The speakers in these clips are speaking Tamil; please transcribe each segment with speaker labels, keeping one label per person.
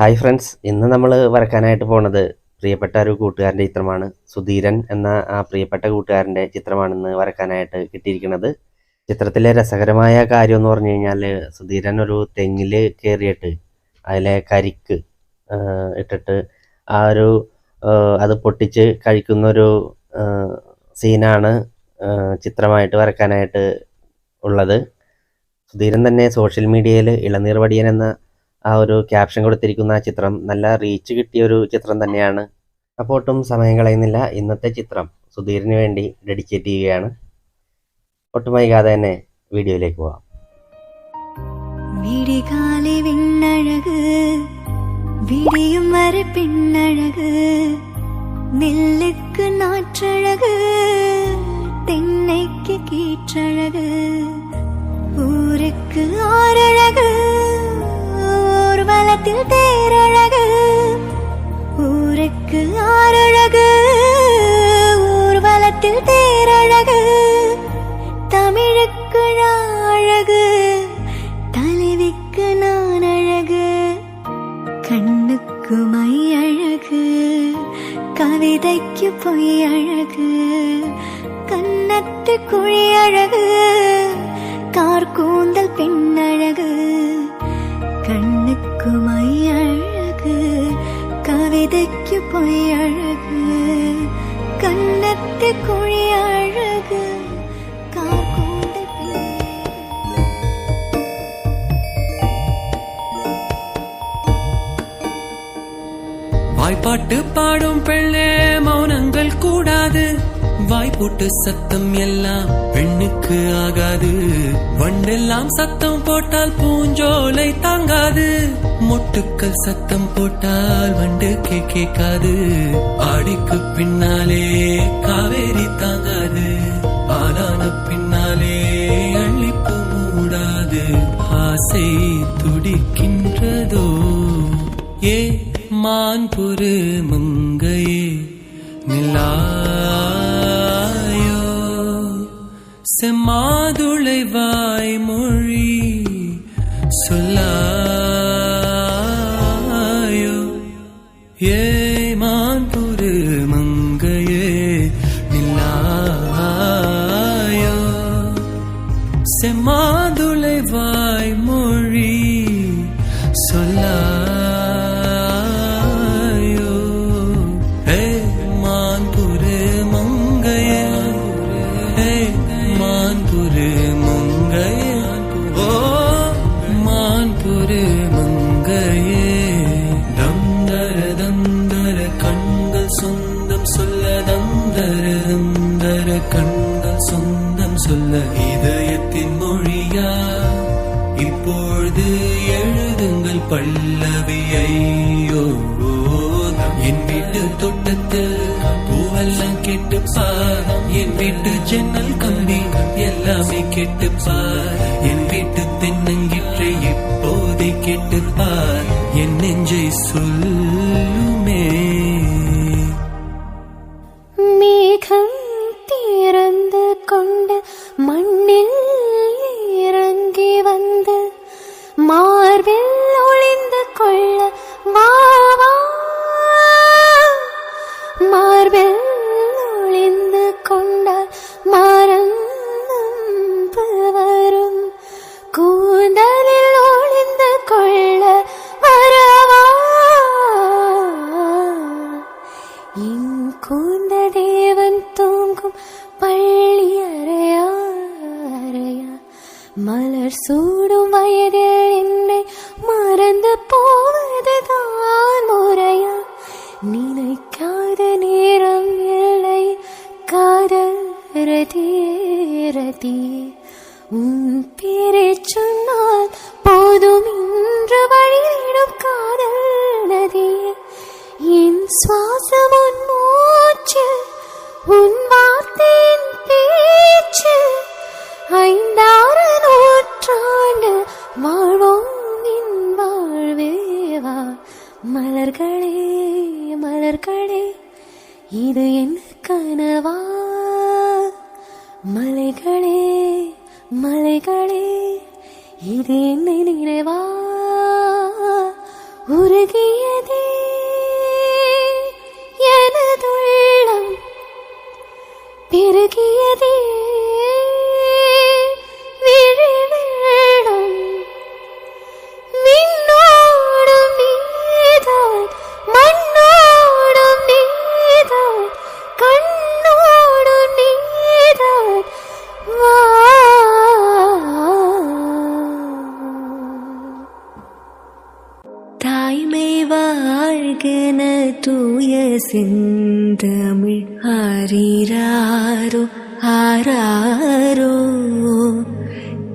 Speaker 1: ഹായ് ഫ്രണ്ട്സ്, ഇന്ന് നമ്മൾ വരക്കാനായിട്ട് പോണത് പ്രിയപ്പെട്ട ഒരു കൂട്ടുകാരൻ്റെ ചിത്രമാണ്. സുധീരൻ എന്ന ആ പ്രിയപ്പെട്ട കൂട്ടുകാരൻ്റെ ചിത്രമാണ് ഇന്ന് വരക്കാനായിട്ട് കിട്ടിയിരിക്കുന്നത്. ചിത്രത്തിലെ രസകരമായ കാര്യം എന്ന് പറഞ്ഞു കഴിഞ്ഞാൽ, സുധീരൻ ഒരു തെങ്ങിൽ കയറിയിട്ട് അതിലെ കരിക്ക് ഇട്ടിട്ട് ആ ഒരു അത് പൊട്ടിച്ച് കഴിക്കുന്നൊരു സീനാണ് ചിത്രമായിട്ട് വരക്കാനായിട്ട് ഉള്ളത്. സുധീരൻ തന്നെ സോഷ്യൽ മീഡിയയിൽ ഇളനീർ വടിയൻ എന്ന ആ ഒരു ക്യാപ്ഷൻ കൊടുത്തിരിക്കുന്ന ആ ചിത്രം നല്ല റീച്ച് കിട്ടിയ ഒരു ചിത്രം തന്നെയാണ്. അപ്പോൾ ഒട്ടും സമയം കളയുന്നില്ല, ഇന്നത്തെ ചിത്രം സുധീറിന് വേണ്ടി ഡെഡിക്കേറ്റ് ചെയ്യുകയാണ്. ഒട്ടും വൈകാതെ തന്നെ വീഡിയോയിലേക്ക് പോവാം.
Speaker 2: വിടികാലി വിണ്ണഴക് വിടിയും വരെ പിന്നഴക് നെല്ലുക്ക് നാற்றழகு தென்னைக்கு கீற்றழகு ஊருக்கு ஆறழகு ஊர்வலத்தில் தேரழகு ஊருக்கு ஆறழகு ஊர்வலத்தில் தேரழகு தமிழுக்கு அழகு தலைவிக்கு நான் அழகு கண்ணுக்கு மை அழகு கவிதைக்கு பொய் அழகு கண்ணத்து குழி அழகு கார்கூந்தல் பெண்ணழகு கண்ணுக்கு மை அழகு கவிதைக்கு பொய் அழகு கண்ணத்து குழி அழகு கார்கூந்தல்
Speaker 3: வாய்ப்பாட்டு பாடும் பெண்ணே மௌனங்கள் கூடாது, வாய்ப்போட்டு சத்தம் எல்லாம் பெண்ணுக்கு ஆகாது. வண்டெல்லாம் சத்தம் போட்டால் பூஞ்சோலை தாங்காது, மொட்டுக்கள் சத்தம் போட்டால் வண்டு கேட்காது. ஆடிக்கு பின்னாலே காவேரி தாங்காது, ஆளான பின்னாலே அள்ளிப்பு மூடாது. ஆசை துடிக்கின்றதோ ஏ மான்புரு மங்கையே நிலாயோ செம்மாதுளை வாய்மொழி சொல்லாயோ ஏ மான்புரு மங்கையே நிலாயோ செம்மாதுளை வாய்மொழி சொல்லாயோ. கண்கள் சொந்தம் சொல்ல இதயத்தின் மொழியா இப்பொழுது எழுதுங்கள் பல்லவியையோ. என் வீட்டு தோட்டத்தில் பூவெல்லாம் கேட்டுப்பார், என் வீட்டு ஜன்னல் கம்பி எல்லாமே கேட்டுப்பார், என் வீட்டு தென்னங்கிற்றை இப்போதை கேட்டுப்பார், என் நெஞ்சை சொல்லுமே.
Speaker 2: மேகம் திறந்து கொண்டு மண்ணில் இறங்கி வந்து மார்பில் ஒளிந்து கொள்ள வா வா, மார்பில் ஒளிந்து கொண்டால் மறந்து வரும், கூந்தலில் ஒளிந்து கொள்ள வரவா, என் கூந்த தேவன் தூங்கும் பள்ளி அறையா அறையா, மலர் சூடும் வயதில் என்னை மறந்து போவதுதான் முறையா, நினைக்காத நேரம் இல்லை காதல் ரதியே ரதியே, உன் பேரை சொன்னால் போதும் இன்று வழியிடும் காதல் நதியே, என் சுவாசம் உன் மூச்சு உன் வார்த்தையின் பேச்சு, 5-6 நூற்றாண்டு வாழ்வோம் என் வாழ்வேவா. மலர்களே மலர்களே இது என்ன கனவா, மலைகளே மலைகளே இது என்னை நினைவா, உருகியதே எனதுள்ளம், பெருகியதே விழிவெள்ளம். விண்ணோடும் நீதான், மண்ணோடும் நீதான், கண்ணோடும் நீதான், வா. தாய்மை வாழ்கென தூய செந்தமிழ் ஆரீராரோ ஆராரோ.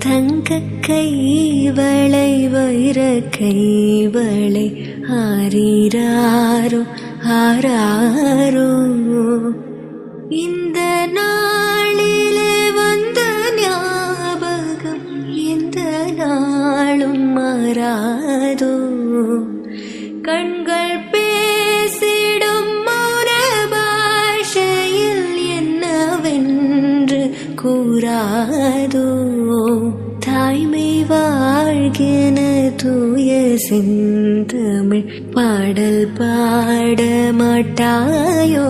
Speaker 2: தங்க கைவளை வைர கைவளை ஆரீராரோ ஆராரோ. இந்த நாளிலே வந்த ஞாபகம் எந்த நாளும் மாறாதோ. கண்கள் பேசிடும் மௌன பாஷையில் என்னவென்று கூறாதோ. தாய்மை வாழ்கென தூய செந்தமிழ் பாடல் பாட மாட்டாயோ.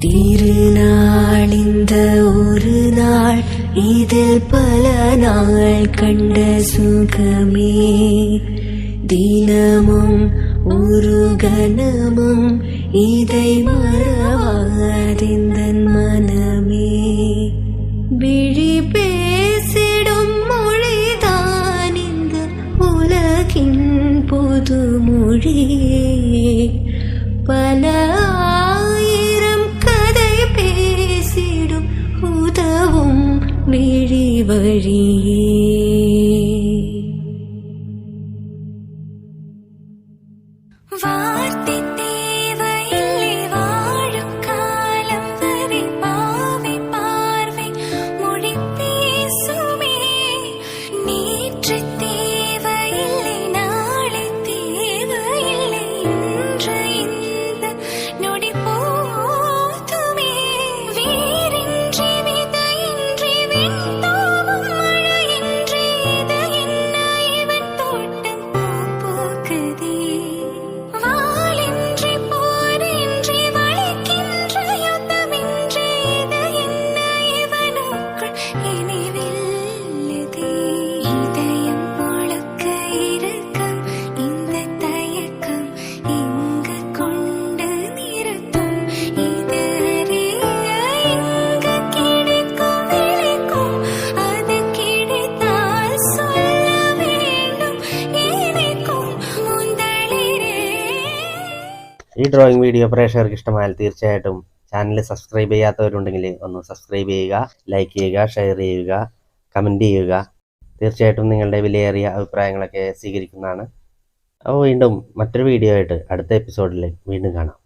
Speaker 2: திருநாள் இந்த ஒரு நாள், இதில் பல நாள் கண்ட சுகமே. தினமும் ஒரு கணமும் இதை மறவாதிந்தன் மனமே. விழி பேசிடும் மொழிதான் இந்த உலகின் பொது மொழியே. பல ஆயிரம் கதை பேசிடும் உதவும் விழி வழியே. வார்த்தை தேவையில்லை வாழும் காலம் வரை, பாவை பார்வை மொழி பேசுமே. நேற்று தேவையில்லை நாளை தேவையில்லை, இன்று இந்த நொடி போதுமே. வேரின்றி விதையின்றி விண்தாவும் மழையின்றி இது என்ன இவன் தோட்டம் பூ பூக்குதே. வாளின்றி போரின்றி வளைக்கின்ற யுத்தமின்றி இது என்ன இவனுக்குள் இனி வெல்லுதே. இதயம் முழுக்க இருக்கும் இந்த தயக்கம் இங்கு கொண்டு நிறுத்தும். இது அறிய இங்கு கிடைக்கும் விளைக்கும், அது கிடைத்தால் சொல்ல வேண்டும் എനിക്കും മുന്തളിരേ.
Speaker 1: ഈ ഡ്രോയിങ് വീഡിയോ പ്രേക്ഷകർക്ക് ഇഷ്ടമായാൽ തീർച്ചയായിട്ടും ചാനൽ സബ്സ്ക്രൈബ് ചെയ്യാത്തവരുണ്ടെങ്കിൽ ഒന്ന് സബ്സ്ക്രൈബ് ചെയ്യുക, ലൈക്ക് ചെയ്യുക, ഷെയർ ചെയ്യുക, കമൻറ്റ് ചെയ്യുക. തീർച്ചയായിട്ടും നിങ്ങളുടെ വിലയേറിയ അഭിപ്രായങ്ങളൊക്കെ സ്വീകരിക്കുന്നതാണ്. അപ്പോൾ വീണ്ടും മറ്റൊരു വീഡിയോ ആയിട്ട് അടുത്ത എപ്പിസോഡിൽ വീണ്ടും കാണാം.